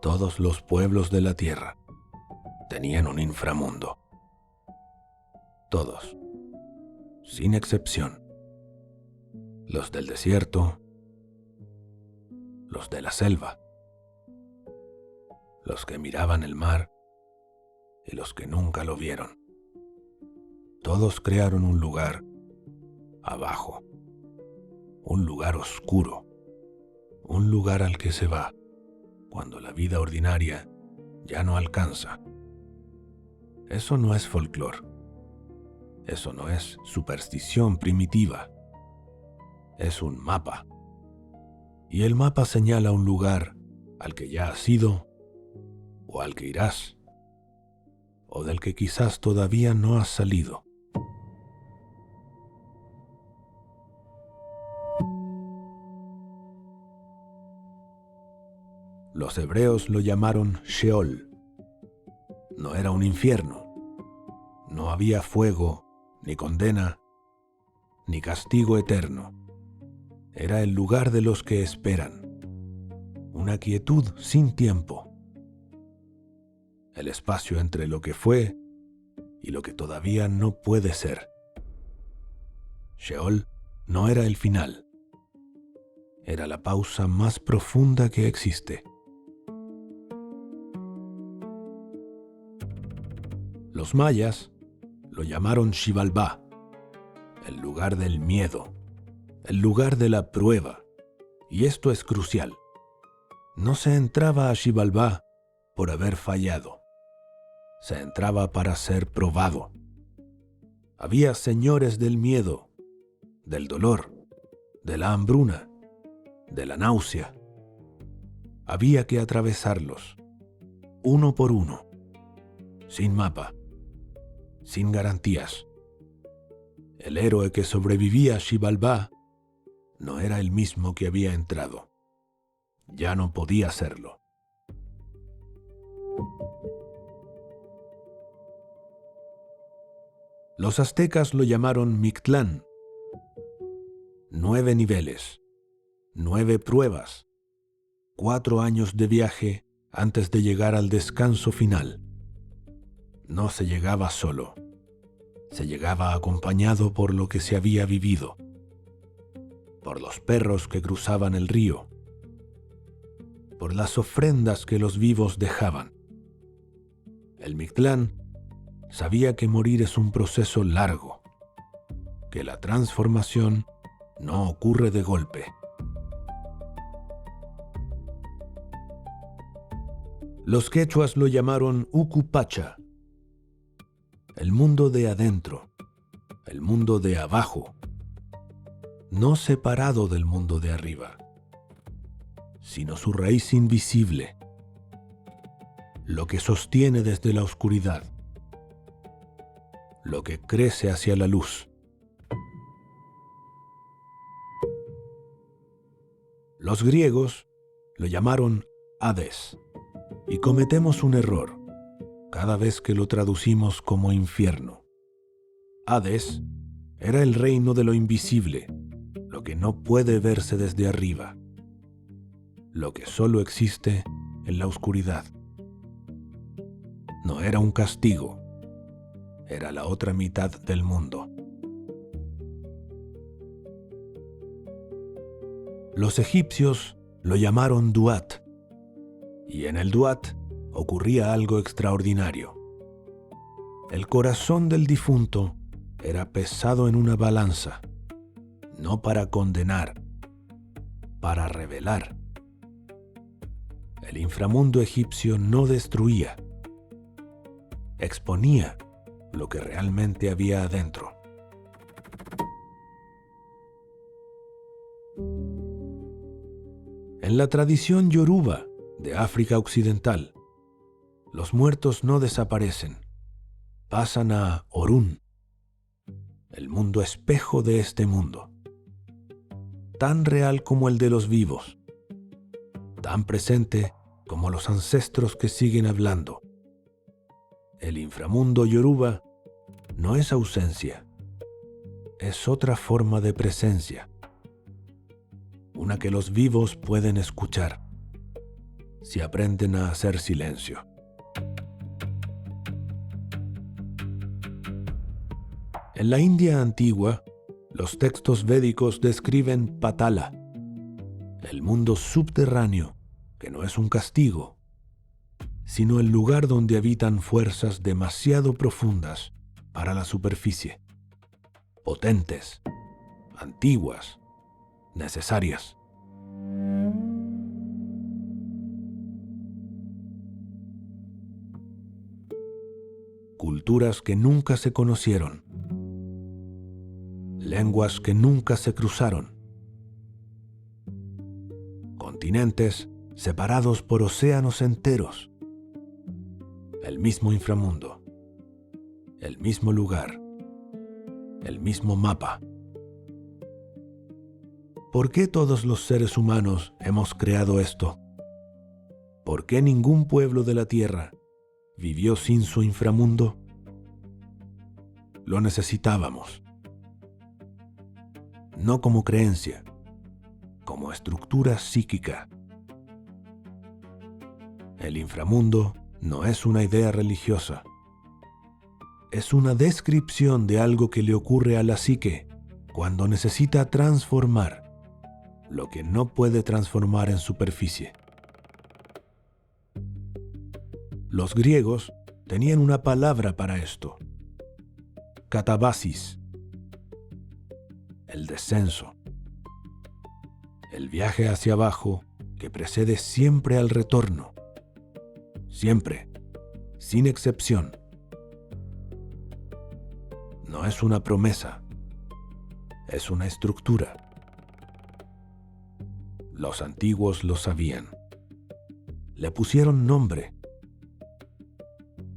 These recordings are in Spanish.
Todos los pueblos de la tierra tenían un inframundo. Todos, sin excepción. Los del desierto, los de la selva, los que miraban el mar y los que nunca lo vieron. Todos crearon un lugar abajo, un lugar oscuro, un lugar al que se va cuando la vida ordinaria ya no alcanza. Eso no es folclore. Eso no es superstición primitiva. Es un mapa. Y el mapa señala un lugar al que ya has ido, o al que irás, o del que quizás todavía no has salido. Los hebreos lo llamaron Sheol. No era un infierno. No había fuego, ni condena, ni castigo eterno. Era el lugar de los que esperan. Una quietud sin tiempo. El espacio entre lo que fue y lo que todavía no puede ser. Sheol no era el final. Era la pausa más profunda que existe. Los mayas lo llamaron Xibalbá, el lugar del miedo, el lugar de la prueba. Y esto es crucial. No se entraba a Xibalbá por haber fallado. Se entraba para ser probado. Había señores del miedo, del dolor, de la hambruna, de la náusea. Había que atravesarlos, uno por uno, sin mapa, sin garantías. El héroe que sobrevivía a Xibalbá no era el mismo que había entrado. Ya no podía serlo. Los aztecas lo llamaron Mictlán. 9 niveles, 9 pruebas, 4 años de viaje antes de llegar al descanso final. No se llegaba solo, se llegaba acompañado por lo que se había vivido, por los perros que cruzaban el río, por las ofrendas que los vivos dejaban. El Mictlán sabía que morir es un proceso largo, que la transformación no ocurre de golpe. Los quechuas lo llamaron Ucupacha, el mundo de adentro, el mundo de abajo, no separado del mundo de arriba, sino su raíz invisible, lo que sostiene desde la oscuridad, lo que crece hacia la luz. Los griegos lo llamaron Hades, y cometemos un error cada vez que lo traducimos como infierno. Hades era el reino de lo invisible, lo que no puede verse desde arriba, lo que solo existe en la oscuridad. No era un castigo, era la otra mitad del mundo. Los egipcios lo llamaron Duat, y en el Duat ocurría algo extraordinario. El corazón del difunto era pesado en una balanza, no para condenar, para revelar. El inframundo egipcio no destruía, exponía lo que realmente había adentro. En la tradición yoruba de África Occidental, los muertos no desaparecen, pasan a Orún, el mundo espejo de este mundo, tan real como el de los vivos, tan presente como los ancestros que siguen hablando. El inframundo yoruba no es ausencia, es otra forma de presencia, una una que los vivos pueden escuchar, si aprenden a hacer silencio. En la India antigua, los textos védicos describen Patala, el mundo subterráneo, que no es un castigo, sino el lugar donde habitan fuerzas demasiado profundas para la superficie, potentes, antiguas, necesarias. Culturas que nunca se conocieron, lenguas que nunca se cruzaron, continentes separados por océanos enteros, el mismo inframundo, el mismo lugar, el mismo mapa. ¿Por qué todos los seres humanos hemos creado esto? ¿Por qué ningún pueblo de la Tierra vivió sin su inframundo? Lo necesitábamos. No como creencia, como estructura psíquica. El inframundo no es una idea religiosa. Es una descripción de algo que le ocurre a la psique cuando necesita transformar lo que no puede transformar en superficie. Los griegos tenían una palabra para esto: catabasis, el descenso, el viaje hacia abajo que precede siempre al retorno, siempre, sin excepción. No es una promesa, es una estructura. Los antiguos lo sabían. Le pusieron nombre.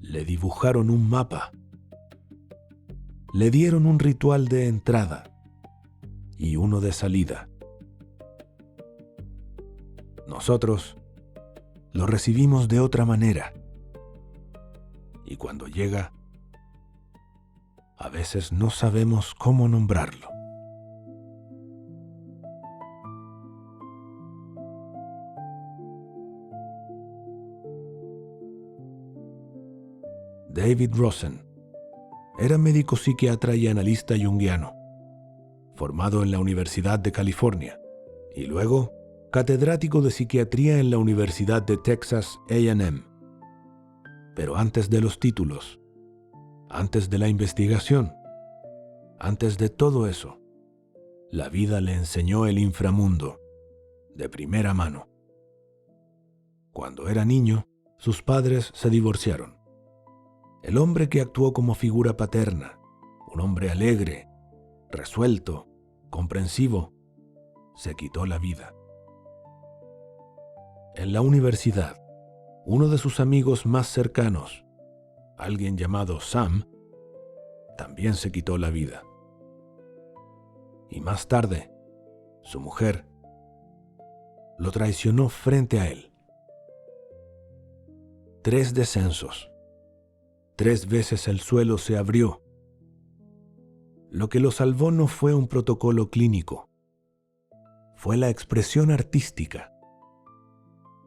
Le dibujaron un mapa. Le dieron un ritual de entrada y uno de salida. Nosotros lo recibimos de otra manera. Y cuando llega, a veces no sabemos cómo nombrarlo. David Rosen era médico psiquiatra y analista junguiano, formado en la Universidad de California y luego catedrático de psiquiatría en la Universidad de Texas A&M. Pero antes de los títulos, antes de la investigación, antes de todo eso, la vida le enseñó el inframundo de primera mano. Cuando era niño, sus padres se divorciaron. El hombre que actuó como figura paterna, un hombre alegre, resuelto, comprensivo, se quitó la vida. En la universidad, uno de sus amigos más cercanos, alguien llamado Sam, también se quitó la vida. Y más tarde, su mujer lo traicionó frente a él. 3 descensos. 3 veces el suelo se abrió. Lo que lo salvó no fue un protocolo clínico. Fue la expresión artística.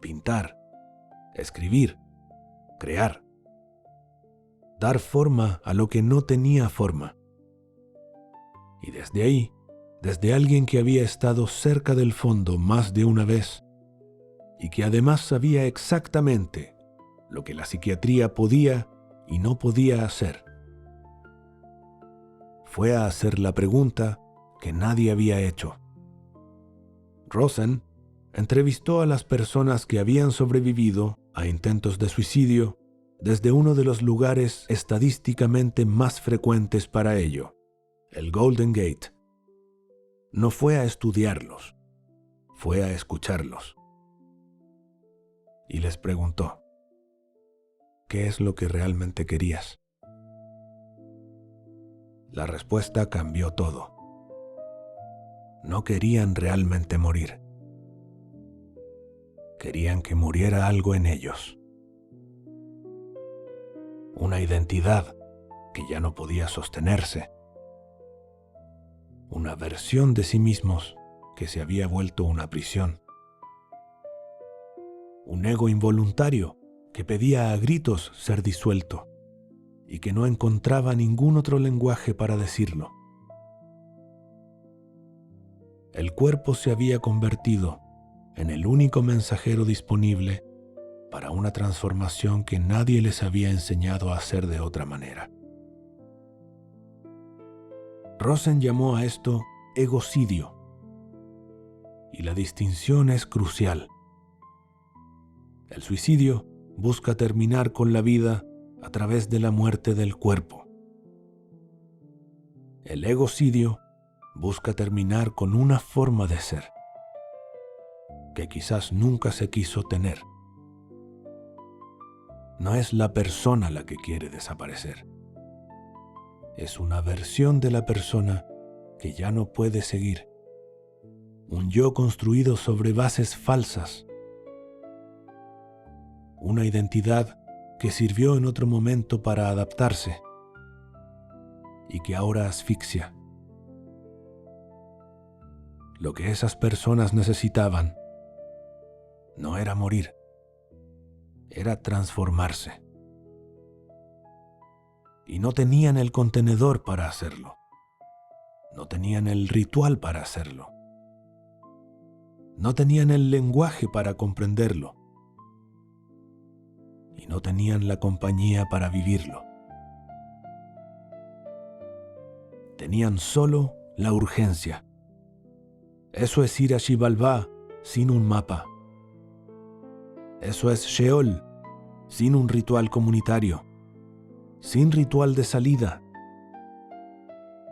Pintar, escribir, crear. Dar forma a lo que no tenía forma. Y desde ahí, desde alguien que había estado cerca del fondo más de una vez y que además sabía exactamente lo que la psiquiatría podía y no podía hacer, fue a hacer la pregunta que nadie había hecho. Rosen entrevistó a las personas que habían sobrevivido a intentos de suicidio desde uno de los lugares estadísticamente más frecuentes para ello, el Golden Gate. No fue a estudiarlos, fue a escucharlos. Y les preguntó: ¿qué es lo que realmente querías? La respuesta cambió todo. No querían realmente morir. Querían que muriera algo en ellos. Una identidad que ya no podía sostenerse. Una versión de sí mismos que se había vuelto una prisión. Un ego involuntario que pedía a gritos ser disuelto y que no encontraba ningún otro lenguaje para decirlo. El cuerpo se había convertido en el único mensajero disponible para una transformación que nadie les había enseñado a hacer de otra manera. Rosen llamó a esto egocidio, y la distinción es crucial. El suicidio busca terminar con la vida a través de la muerte del cuerpo. El egocidio busca terminar con una forma de ser que quizás nunca se quiso tener. No es la persona la que quiere desaparecer. Es una versión de la persona que ya no puede seguir. Un yo construido sobre bases falsas. Una identidad que sirvió en otro momento para adaptarse y que ahora asfixia. Lo que esas personas necesitaban no era morir, era transformarse. Y no tenían el contenedor para hacerlo. No tenían el ritual para hacerlo. No tenían el lenguaje para comprenderlo. Y no tenían la compañía para vivirlo. Tenían solo la urgencia. Eso es ir a Xibalbá sin un mapa. Eso es Sheol sin un ritual comunitario, sin ritual de salida.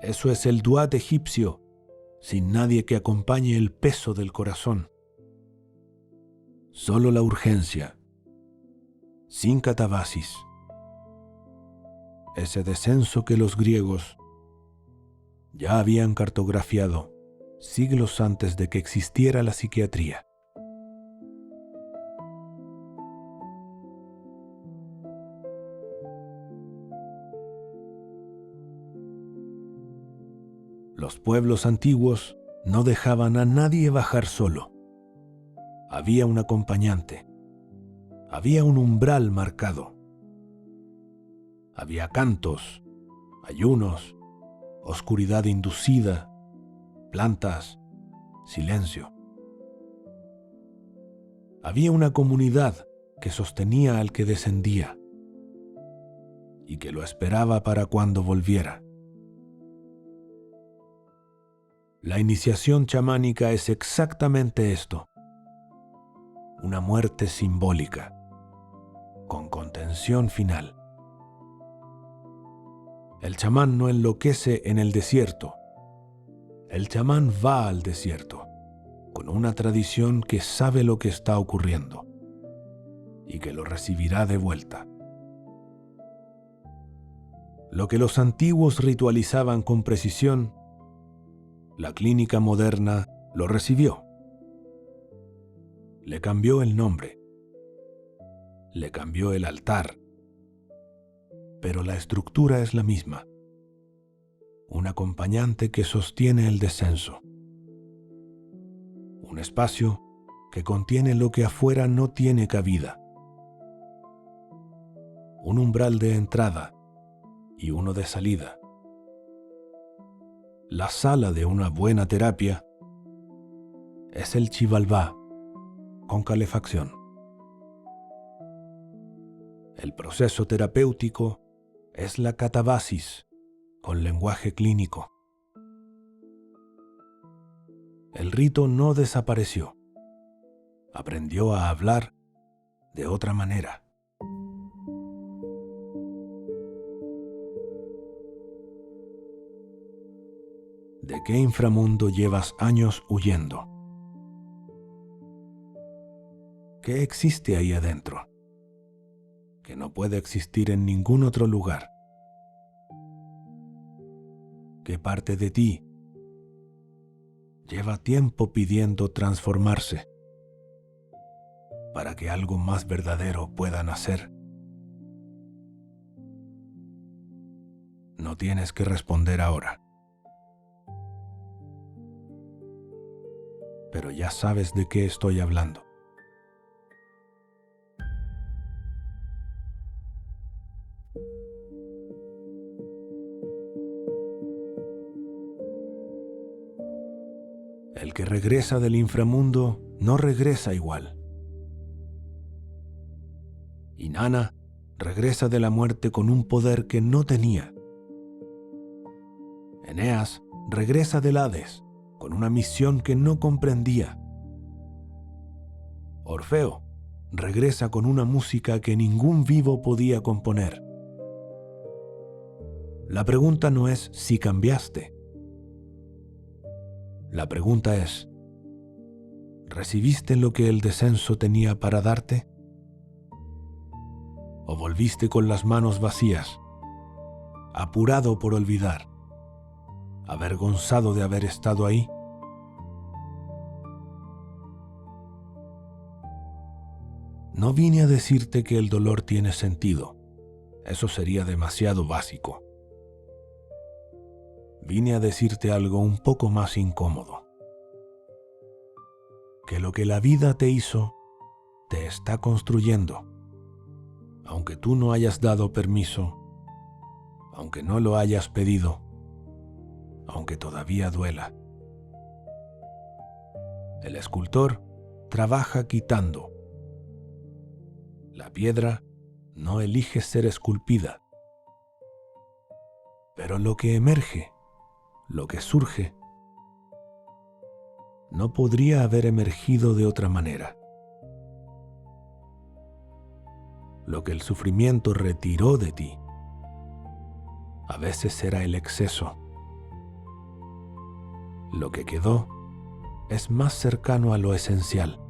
Eso es el Duat egipcio, sin nadie que acompañe el peso del corazón. Solo la urgencia, sin catabasis. Ese descenso que los griegos ya habían cartografiado siglos antes de que existiera la psiquiatría. Los pueblos antiguos no dejaban a nadie bajar solo. Había un acompañante. Había un umbral marcado. Había cantos, ayunos, oscuridad inducida, plantas, silencio. Había una comunidad que sostenía al que descendía y que lo esperaba para cuando volviera. La iniciación chamánica es exactamente esto, una muerte simbólica, con contención final. El chamán no enloquece en el desierto, el chamán va al desierto, con una tradición que sabe lo que está ocurriendo y que lo recibirá de vuelta. Lo que los antiguos ritualizaban con precisión, la clínica moderna lo recibió. Le cambió el nombre. Le cambió el altar. Pero la estructura es la misma. Un acompañante que sostiene el descenso. Un espacio que contiene lo que afuera no tiene cabida. Un umbral de entrada y uno de salida. La sala de una buena terapia es el Xibalbá con calefacción. El proceso terapéutico es la catabasis con lenguaje clínico. El rito no desapareció. Aprendió a hablar de otra manera. ¿De qué inframundo llevas años huyendo? ¿Qué existe ahí adentro? Que no puede existir en ningún otro lugar. ¿Qué parte de ti lleva tiempo pidiendo transformarse para que algo más verdadero pueda nacer? No tienes que responder ahora. pero ya sabes de qué estoy hablando. El que regresa del inframundo no regresa igual. Inanna regresa de la muerte con un poder que no tenía. Eneas regresa del Hades con una misión que no comprendía. Orfeo regresa con una música que ningún vivo podía componer. La pregunta no es si cambiaste. La pregunta es, ¿recibiste lo que el descenso tenía para darte? ¿O volviste con las manos vacías, apurado por olvidar, avergonzado de haber estado ahí? No vine a decirte que el dolor tiene sentido. Eso sería demasiado básico. Vine a decirte algo un poco más incómodo. Que lo que la vida te hizo, te está construyendo. Aunque tú no hayas dado permiso, aunque no lo hayas pedido, aunque todavía duela. El escultor trabaja quitando. La piedra no elige ser esculpida. Pero lo que emerge, lo que surge, no podría haber emergido de otra manera. Lo que el sufrimiento retiró de ti, a veces era el exceso. Lo que quedó es más cercano a lo esencial.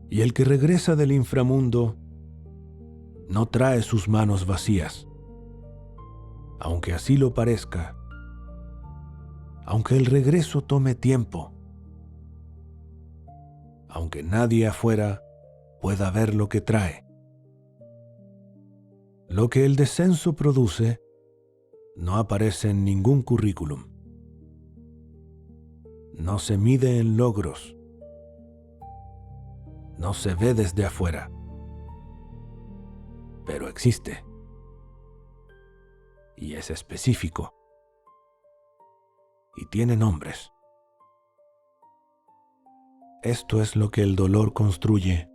Y el que regresa del inframundo no trae sus manos vacías, aunque así lo parezca, aunque el regreso tome tiempo, aunque nadie afuera pueda ver lo que trae. Lo que el descenso produce no aparece en ningún currículum. No se mide en logros. No se ve desde afuera. Pero existe. Y es específico. Y tiene nombres. Esto es lo que el dolor construye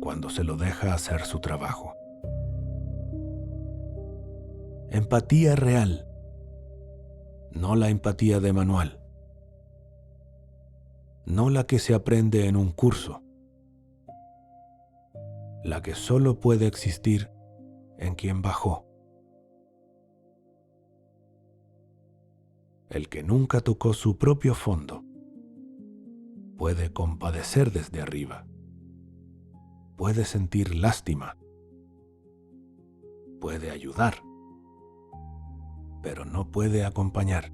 cuando se lo deja hacer su trabajo. Empatía real, no la empatía de manual, no la que se aprende en un curso, la que solo puede existir en quien bajó. El que nunca tocó su propio fondo puede compadecer desde arriba, puede sentir lástima, puede ayudar, pero no puede acompañar.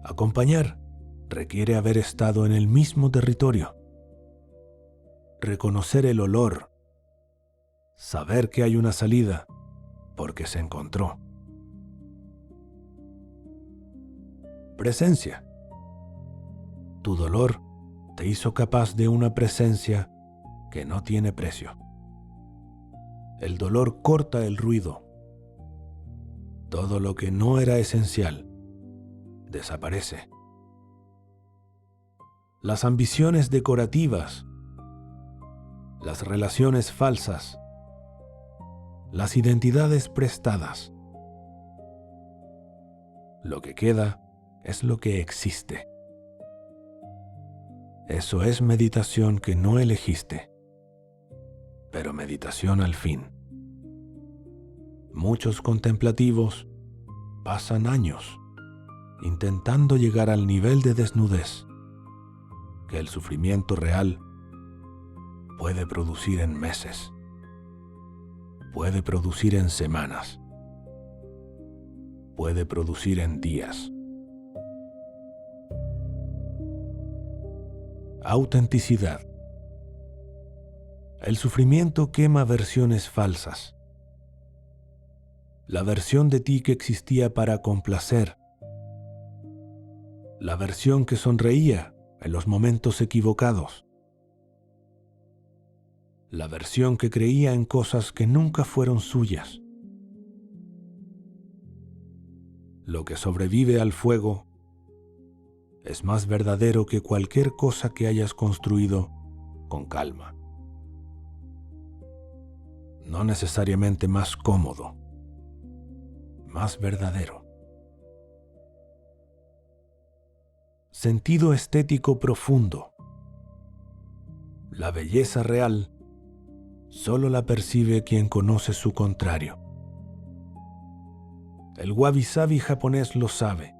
Acompañar requiere haber estado en el mismo territorio, reconocer el olor, saber que hay una salida porque se encontró. Presencia. Tu dolor te hizo capaz de una presencia que no tiene precio. El dolor corta el ruido. Todo lo que no era esencial desaparece. Las ambiciones decorativas, las relaciones falsas, las identidades prestadas. Lo que queda es lo que existe. Eso es meditación que no elegiste, pero meditación al fin. Muchos contemplativos pasan años intentando llegar al nivel de desnudez que el sufrimiento real puede producir en meses, puede producir en semanas, puede producir en días. Autenticidad. El sufrimiento quema versiones falsas. la versión de ti que existía para complacer, la versión que sonreía en los momentos equivocados, la versión que creía en cosas que nunca fueron suyas. Lo que sobrevive al fuego es más verdadero que cualquier cosa que hayas construido con calma. No necesariamente más cómodo, más verdadero. Sentido estético profundo. La belleza real solo la percibe quien conoce su contrario. El wabi-sabi japonés lo sabe.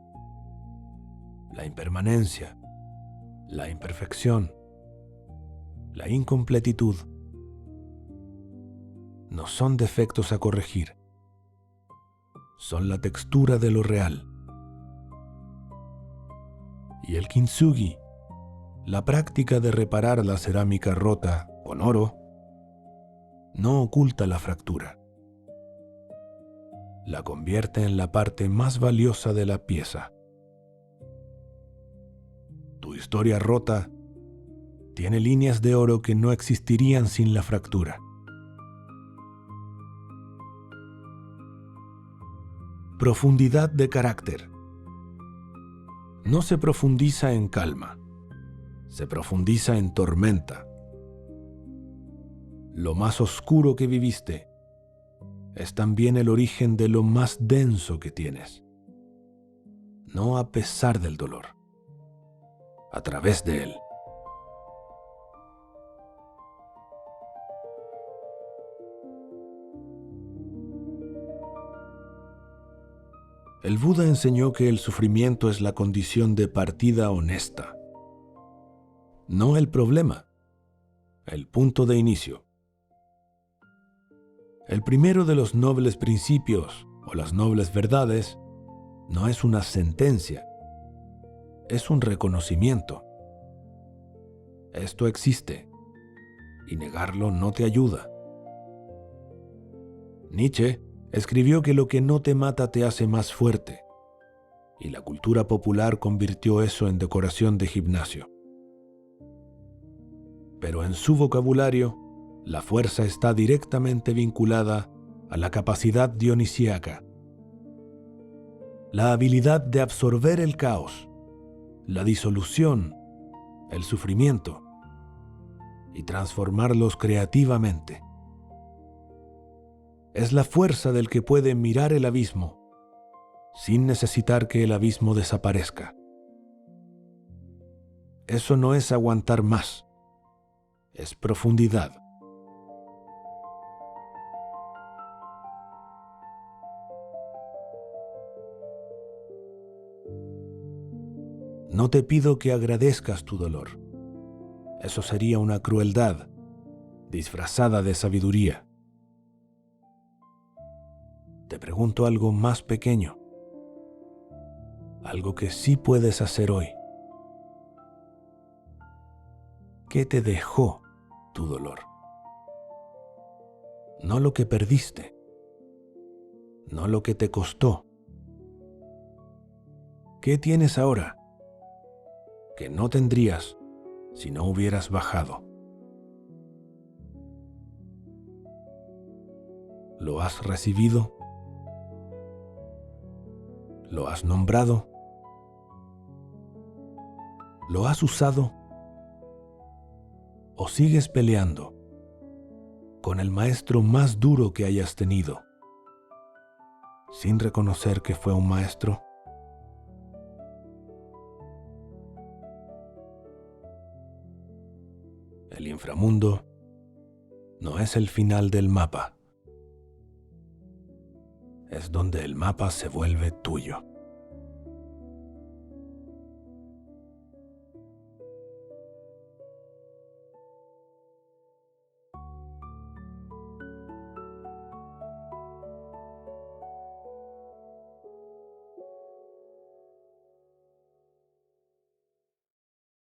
La impermanencia, la imperfección, la incompletitud no son defectos a corregir, son la textura de lo real. Y el kintsugi, la práctica de reparar la cerámica rota con oro, no oculta la fractura. La convierte en la parte más valiosa de la pieza. Tu historia rota tiene líneas de oro que no existirían sin la fractura. Profundidad de carácter. No se profundiza en calma, se profundiza en tormenta. Lo más oscuro que viviste es también el origen de lo más denso que tienes. No a pesar del dolor, a través de él. El Buda enseñó que el sufrimiento es la condición de partida honesta, no el problema, el punto de inicio. El primero de los nobles principios o las nobles verdades no es una sentencia, es un reconocimiento. Esto existe y negarlo no te ayuda. Nietzsche escribió que lo que no te mata te hace más fuerte, y la cultura popular convirtió eso en decoración de gimnasio. Pero en su vocabulario, la fuerza está directamente vinculada a la capacidad dionisíaca, la habilidad de absorber el caos, la disolución, el sufrimiento, y transformarlos creativamente. Es la fuerza del que puede mirar el abismo sin necesitar que el abismo desaparezca. Eso no es aguantar más, es profundidad. No te pido que agradezcas tu dolor. Eso sería una crueldad disfrazada de sabiduría. Te pregunto algo más pequeño, algo que sí puedes hacer hoy. ¿Qué te dejó tu dolor? No lo que perdiste, no lo que te costó. ¿Qué tienes ahora que no tendrías si no hubieras bajado? ¿Lo has recibido? ¿Lo has nombrado? ¿Lo has usado? ¿O sigues peleando con el maestro más duro que hayas tenido, sin reconocer que fue un maestro? El inframundo no es el final del mapa. Es donde el mapa se vuelve tuyo.